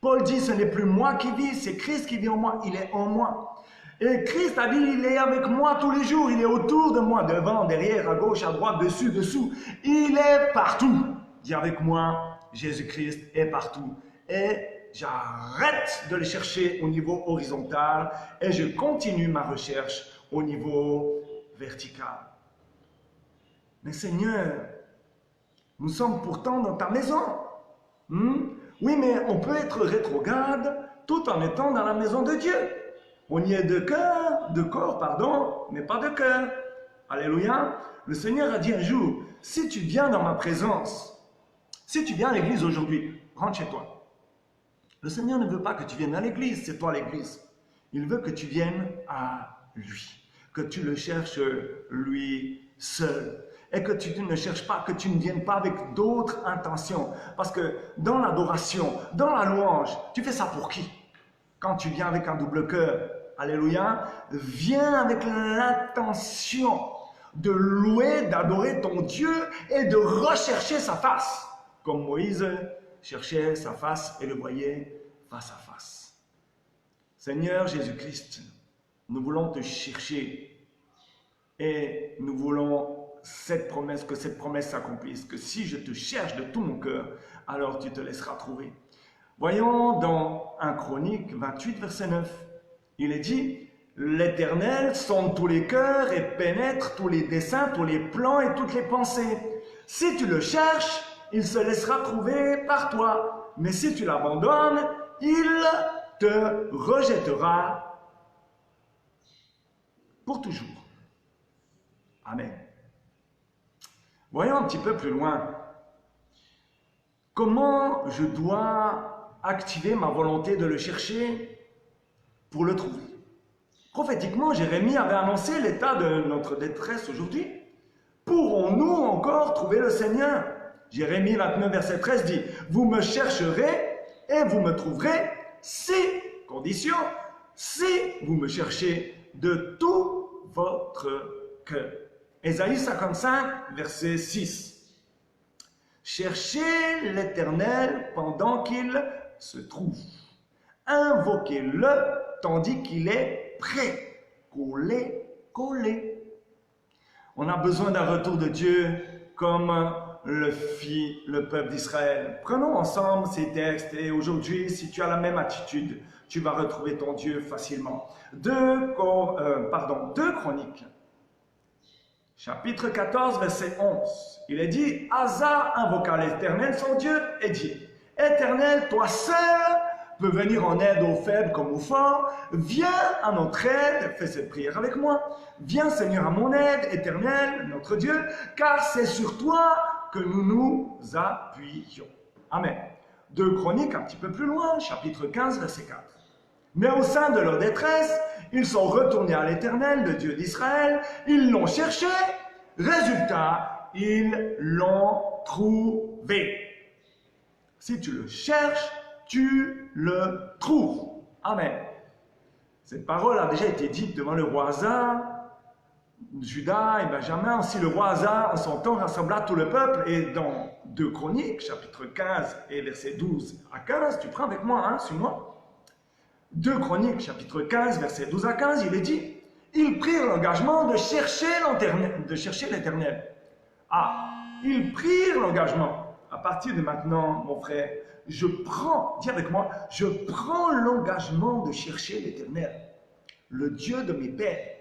Paul dit, ce n'est plus moi qui vis, c'est Christ qui vit en moi, il est en moi. Et Christ a dit, il est avec moi tous les jours, il est autour de moi, devant, derrière, à gauche, à droite, dessus, dessous. Il est partout. Dis avec moi, Jésus-Christ est partout. Et j'arrête de le chercher au niveau horizontal et je continue ma recherche au niveau vertical. Mais Seigneur, nous sommes pourtant dans ta maison. Oui, mais on peut être rétrograde tout en étant dans la maison de Dieu. On y est de corps, mais pas de cœur. Alléluia. Le Seigneur a dit un jour, si tu viens dans ma présence, si tu viens à l'église aujourd'hui, rentre chez toi. Le Seigneur ne veut pas que tu viennes à l'église, c'est toi l'église. Il veut que tu viennes à lui, que tu le cherches lui seul. Et que tu ne cherches pas, que tu ne viennes pas avec d'autres intentions. Parce que dans l'adoration, dans la louange, tu fais ça pour qui? Quand tu viens avec un double cœur, alléluia, viens avec l'intention de louer, d'adorer ton Dieu et de rechercher sa face. Comme Moïse cherchait sa face et le voyait face à face. Seigneur Jésus-Christ, nous voulons te chercher et nous voulons que cette promesse s'accomplisse, que si je te cherche de tout mon cœur, alors tu te laisseras trouver. Voyons dans 1 Chronique 28, verset 9, il est dit, « L'Éternel sonde tous les cœurs et pénètre tous les desseins, tous les plans et toutes les pensées. Si tu le cherches, il se laissera trouver par toi, mais si tu l'abandonnes, il te rejettera pour toujours. » Amen. Voyons un petit peu plus loin. Comment je dois activer ma volonté de le chercher pour le trouver? Prophétiquement, Jérémie avait annoncé l'état de notre détresse aujourd'hui. Pourrons-nous encore trouver le Seigneur? Jérémie 29, verset 13 dit, « Vous me chercherez et vous me trouverez si, condition, si vous me cherchez de tout votre cœur. » Ésaïe 55, verset 6. « Cherchez l'Éternel pendant qu'il se trouve. Invoquez-le tandis qu'il est prêt. » Collez, collez. On a besoin d'un retour de Dieu comme le fit le peuple d'Israël. Prenons ensemble ces textes et aujourd'hui, si tu as la même attitude, tu vas retrouver ton Dieu facilement. 2 Chroniques, chapitre 14, verset 11. Il est dit, Asa invoqua l'Éternel son Dieu et dit, Éternel, toi seul peux venir en aide aux faibles comme aux forts. Viens à notre aide, fais cette prière avec moi. Viens Seigneur à mon aide, Éternel, notre Dieu, car c'est sur toi que nous nous appuyons. Amen. 2 Chroniques, un petit peu plus loin, chapitre 15, verset 4. Mais au sein de leur détresse, ils sont retournés à l'Éternel, le Dieu d'Israël. Ils l'ont cherché. Résultat, ils l'ont trouvé. Si tu le cherches, tu le trouves. Amen. Cette parole a déjà été dite devant le roi Asa, Judas et Benjamin. Aussi le roi Asa, en son temps, rassembla tout le peuple. Et dans 2 Chroniques, chapitre 15 et versets 12 à 15, tu prends avec moi, hein, suis-moi. 2 Chroniques, chapitre 15, versets 12 à 15, il est dit, ils prirent l'engagement de chercher l'Éternel. Ah, ils prirent l'engagement. À partir de maintenant, mon frère, dis avec moi, je prends l'engagement de chercher l'Éternel, le Dieu de mes pères.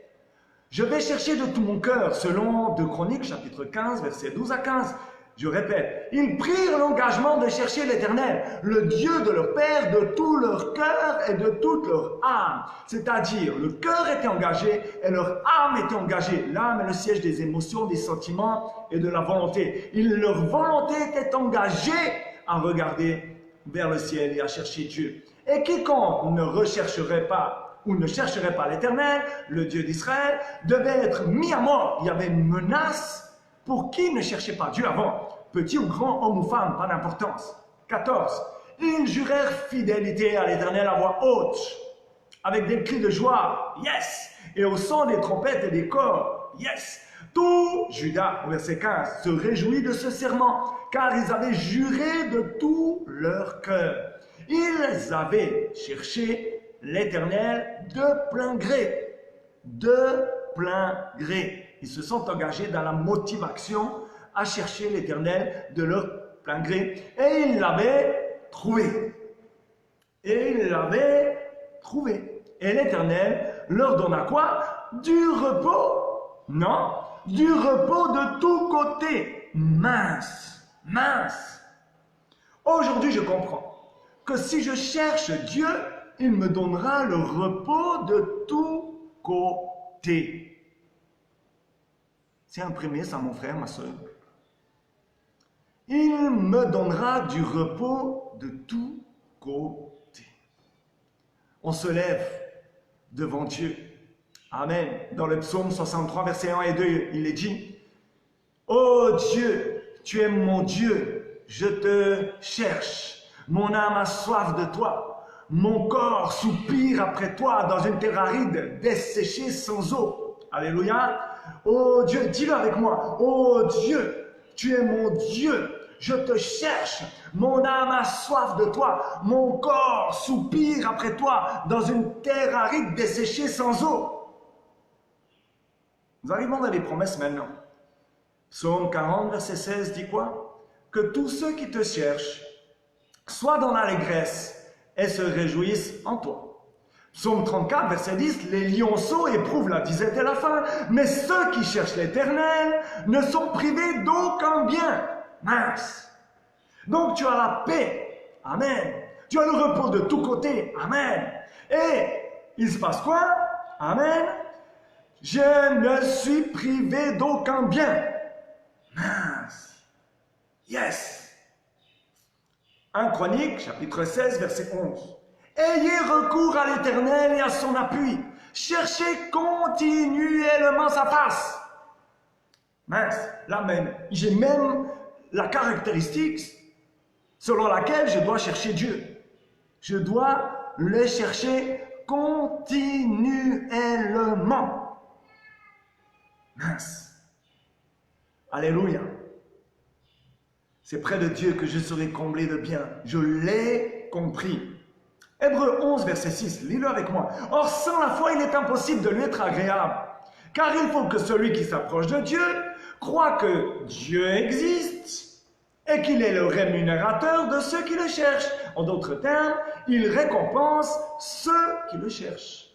Je vais chercher de tout mon cœur, selon 2 Chroniques, chapitre 15, versets 12 à 15. Je répète, ils prirent l'engagement de chercher l'Éternel, le Dieu de leur père, de tout leur cœur et de toute leur âme. C'est-à-dire, le cœur était engagé et leur âme était engagée. L'âme est le siège des émotions, des sentiments et de la volonté. Leur volonté était engagée à regarder vers le ciel et à chercher Dieu. Et quiconque ne rechercherait pas ou ne chercherait pas l'Éternel, le Dieu d'Israël, devait être mis à mort. Il y avait une menace pour qui ne cherchait pas Dieu avant, petit ou grand, homme ou femme, pas d'importance. 14. Ils jurèrent fidélité à l'Éternel à voix haute, avec des cris de joie, yes, et au son des trompettes et des corps, yes. Tout Judas, verset 15, se réjouit de ce serment, car ils avaient juré de tout leur cœur. Ils avaient cherché l'Éternel de plein gré. De plein gré. Ils se sont engagés dans la motivation à chercher l'Éternel de leur plein gré. Et ils l'avaient trouvé. Et l'Éternel leur donna quoi? Du repos. Non, du repos de tous côtés. Mince. Aujourd'hui, je comprends que si je cherche Dieu, il me donnera le repos de tous côtés. C'est imprimé ça, mon frère, ma soeur. Il me donnera du repos de tous côtés. On se lève devant Dieu. Amen. Dans le psaume 63, versets 1 et 2, il est dit, « Ô Dieu, tu es mon Dieu, je te cherche. Mon âme a soif de toi. Mon corps soupire après toi dans une terre aride, desséchée sans eau. » Alléluia. Oh Dieu, dis-le avec moi. Oh Dieu, tu es mon Dieu. Je te cherche. Mon âme a soif de toi. Mon corps soupire après toi dans une terre aride desséchée sans eau. Nous arrivons dans les promesses maintenant. Psaume 40, verset 16 dit quoi? Que tous ceux qui te cherchent soient dans l'allégresse et se réjouissent en toi. Psaume 34, verset 10, les lionceaux éprouvent la disette et la faim, mais ceux qui cherchent l'Éternel ne sont privés d'aucun bien. Mince. Donc tu as la paix. Amen. Tu as le repos de tous côtés. Amen. Et il se passe quoi? Amen. Je ne suis privé d'aucun bien. Mince. Yes. 1 Chronique, chapitre 16, verset 11. Ayez recours à l'Éternel et à son appui. Cherchez continuellement sa face. Mince, là même, j'ai même la caractéristique selon laquelle je dois chercher Dieu. Je dois le chercher continuellement. Mince. Alléluia. C'est près de Dieu que je serai comblé de bien. Je l'ai compris. Hébreux 11, verset 6, lis-le avec moi. Or, sans la foi, il est impossible de lui être agréable. Car il faut que celui qui s'approche de Dieu croit que Dieu existe et qu'il est le rémunérateur de ceux qui le cherchent. En d'autres termes, il récompense ceux qui le cherchent.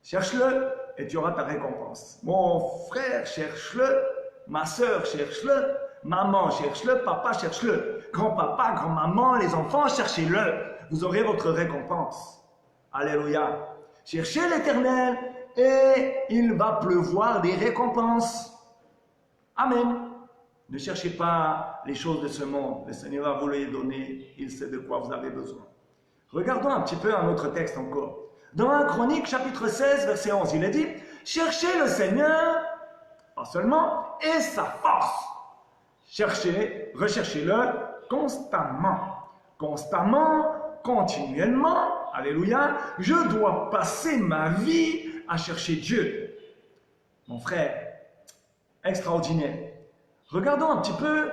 Cherche-le et tu auras ta récompense. Mon frère, cherche-le. Ma sœur, cherche-le. Maman, cherche-le. Papa, cherche-le. Grand-papa, grand-maman, les enfants, cherchez-le. Vous aurez votre récompense. Alléluia. Cherchez l'Éternel et il va pleuvoir des récompenses. Amen. Ne cherchez pas les choses de ce monde. Le Seigneur va vous les donner. Il sait de quoi vous avez besoin. Regardons un petit peu un autre texte encore. Dans 1 Chronique, chapitre 16, verset 11, il est dit « Cherchez le Seigneur, pas seulement, et sa force. Cherchez, recherchez-le constamment. Constamment, continuellement, alléluia, je dois passer ma vie à chercher Dieu. » Mon frère, extraordinaire. Regardons un petit peu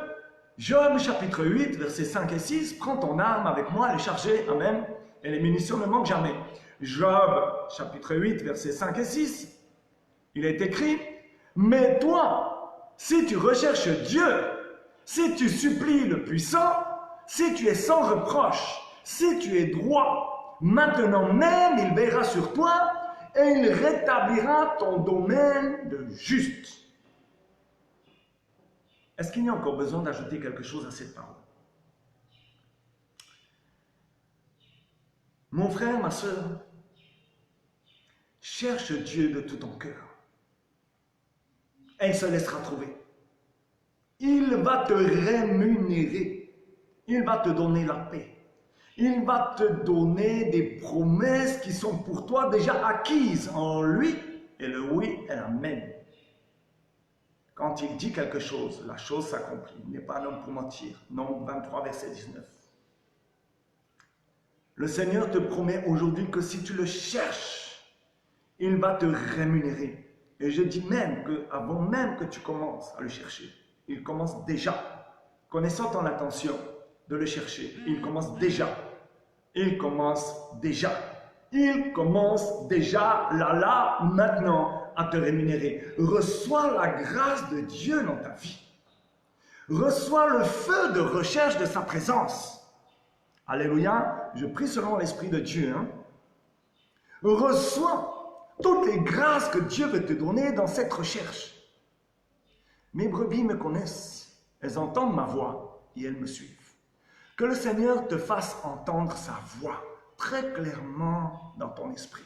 Job, chapitre 8, versets 5 et 6. Prends ton arme avec moi, elle est chargée, amen, et les munitions ne manquent jamais. Job, chapitre 8, versets 5 et 6, il est écrit « Mais toi, si tu recherches Dieu, si tu supplies le puissant, si tu es sans reproche, si tu es droit, maintenant même il veillera sur toi et il rétablira ton domaine de juste. » Est-ce qu'il y a encore besoin d'ajouter quelque chose à cette parole? Mon frère, ma soeur, cherche Dieu de tout ton cœur. Et il se laissera trouver. Il va te rémunérer. Il va te donner la paix. Il va te donner des promesses qui sont pour toi déjà acquises en lui. Et le oui et l'amen. Quand il dit quelque chose, la chose s'accomplit. Il n'est pas un homme pour mentir. Nombre 23, verset 19. Le Seigneur te promet aujourd'hui que si tu le cherches, il va te rémunérer. Et je dis même qu'avant même que tu commences à le chercher, il commence déjà, connaissant ton intention de le chercher, il commence déjà, là, maintenant, à te rémunérer. Reçois la grâce de Dieu dans ta vie. Reçois le feu de recherche de sa présence. Alléluia, je prie selon l'Esprit de Dieu. Reçois toutes les grâces que Dieu veut te donner dans cette recherche. Mes brebis me connaissent, elles entendent ma voix et elles me suivent. Que le Seigneur te fasse entendre sa voix très clairement dans ton esprit.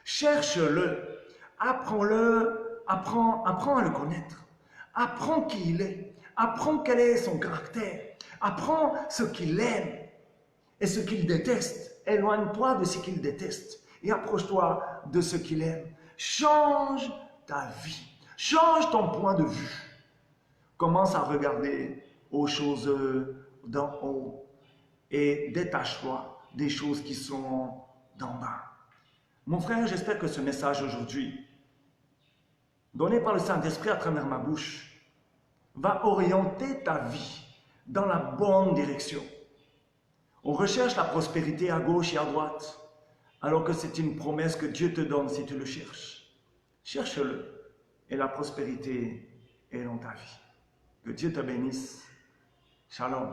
Cherche-le. Apprends-le, apprends à le connaître. Apprends qui il est. Apprends quel est son caractère. Apprends ce qu'il aime et ce qu'il déteste. Éloigne-toi de ce qu'il déteste et approche-toi de ce qu'il aime. Change ta vie. Change ton point de vue. Commence à regarder aux choses d'en haut et détache-toi des choses qui sont d'en bas. Mon frère, j'espère que ce message aujourd'hui, donné par le Saint-Esprit à travers ma bouche, va orienter ta vie dans la bonne direction. On recherche la prospérité à gauche et à droite, alors que c'est une promesse que Dieu te donne si tu le cherches. Cherche-le et la prospérité est dans ta vie. Que Dieu te bénisse. Shalom.